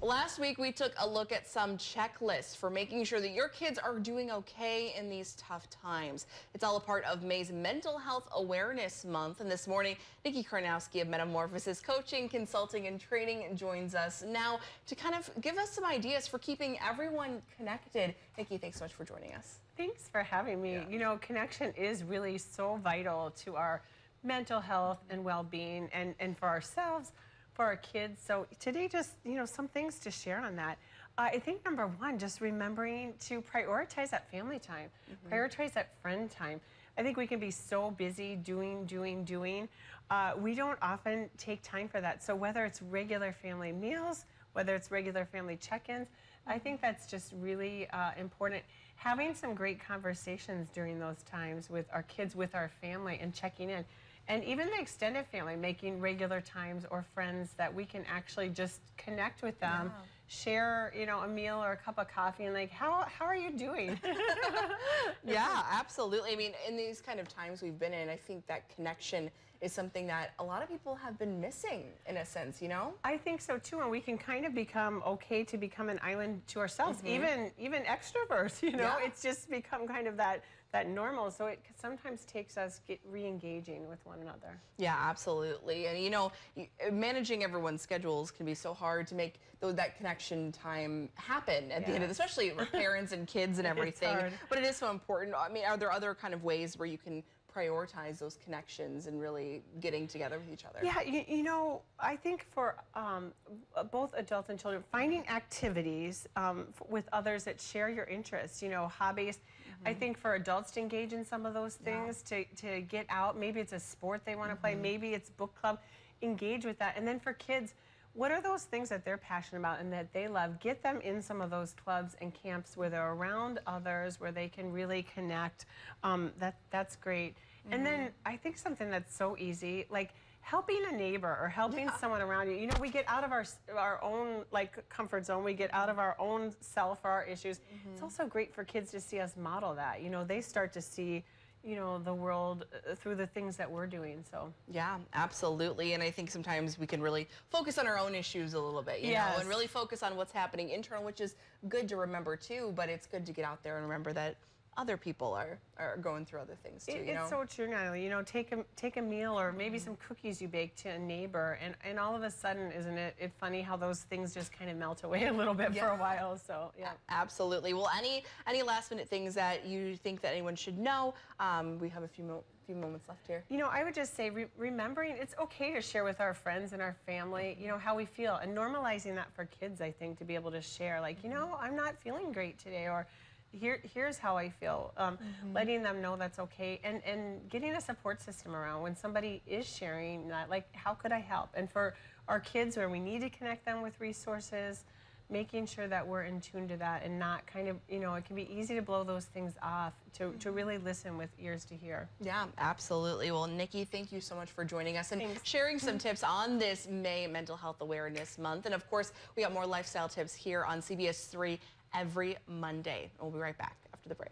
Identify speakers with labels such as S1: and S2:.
S1: Last week, we took a look at some checklists for making sure that your kids are doing okay in these tough times. It's all a part of May's Mental Health Awareness Month. And this morning, Nikki Karnowski of Metamorphosis Coaching, Consulting, and Training joins us now to kind of give us some ideas for keeping everyone connected. Nikki, thanks so much for joining us.
S2: Thanks for having me.
S1: Yeah.
S2: You know, connection is really so vital to our mental health and well-being and for ourselves, for our kids. So today, just, some things to share on that. I think number one, just remembering to prioritize that family time, prioritize that friend time. I think we can be so busy doing. We don't often take time for that. So whether it's regular family meals, whether it's regular family check-ins, I think that's just really important. Having some great conversations during those times with our kids, with our family, and checking in. And even the extended family, making regular times or friends that we can actually just connect with them, share, a meal or a cup of coffee, and like, how are you doing?
S1: Yeah, absolutely. I mean, in these kind of times we've been in, I think that connection is something that a lot of people have been missing in a sense,
S2: I think so too, and we can kind of become okay to become an island to ourselves, even extroverts,
S1: Yeah.
S2: It's just become kind of that normal, so it sometimes takes us re-engaging with one another.
S1: Yeah, absolutely. And managing everyone's schedules can be so hard to make that connection time happen at the end of it, especially with parents and kids and everything.
S2: hard.
S1: But it is so important. I mean, are there other kind of ways where you can prioritize those connections and really getting together with each other?
S2: Yeah, I think for both adults and children, finding activities with others that share your interests, hobbies. I think for adults to engage in some of those things, to get out, maybe it's a sport they want to play, maybe it's book club, engage with that. And then for kids, what are those things that they're passionate about and that they love? Get them in some of those clubs and camps where they're around others, where they can really connect. That's great. And then I think something that's so easy, like helping a neighbor or helping someone around you. We get out of our own comfort zone. We get out of our own self or our issues. It's also great for kids to see us model that. They start to see the world through the things that we're doing. So
S1: yeah, absolutely. And I think sometimes we can really focus on our own issues a little bit, you know, and really focus on what's happening internal, which is good to remember too, but it's good to get out there and remember that other people are going through other things too.
S2: It's so true, Natalie. Take a meal or maybe some cookies you bake to a neighbor, and all of a sudden, isn't it funny how those things just kind of melt away a little bit for a while? So yeah,
S1: absolutely. Well, any last minute things that you think that anyone should know? We have a few moments left here.
S2: I would just say remembering it's okay to share with our friends and our family, how we feel, and normalizing that for kids. I think to be able to share, like, I'm not feeling great today, or here's how I feel, letting them know that's okay, and getting a support system around when somebody is sharing that, like, how could I help? And for our kids where we need to connect them with resources, making sure that we're in tune to that and not kind of, it can be easy to blow those things off, to really listen with ears to hear.
S1: Yeah, absolutely. Well, Nikki, thank you so much for joining us and sharing some tips on this May Mental Health Awareness Month. And of course, we got more lifestyle tips here on CBS 3 every Monday. We'll be right back after the break.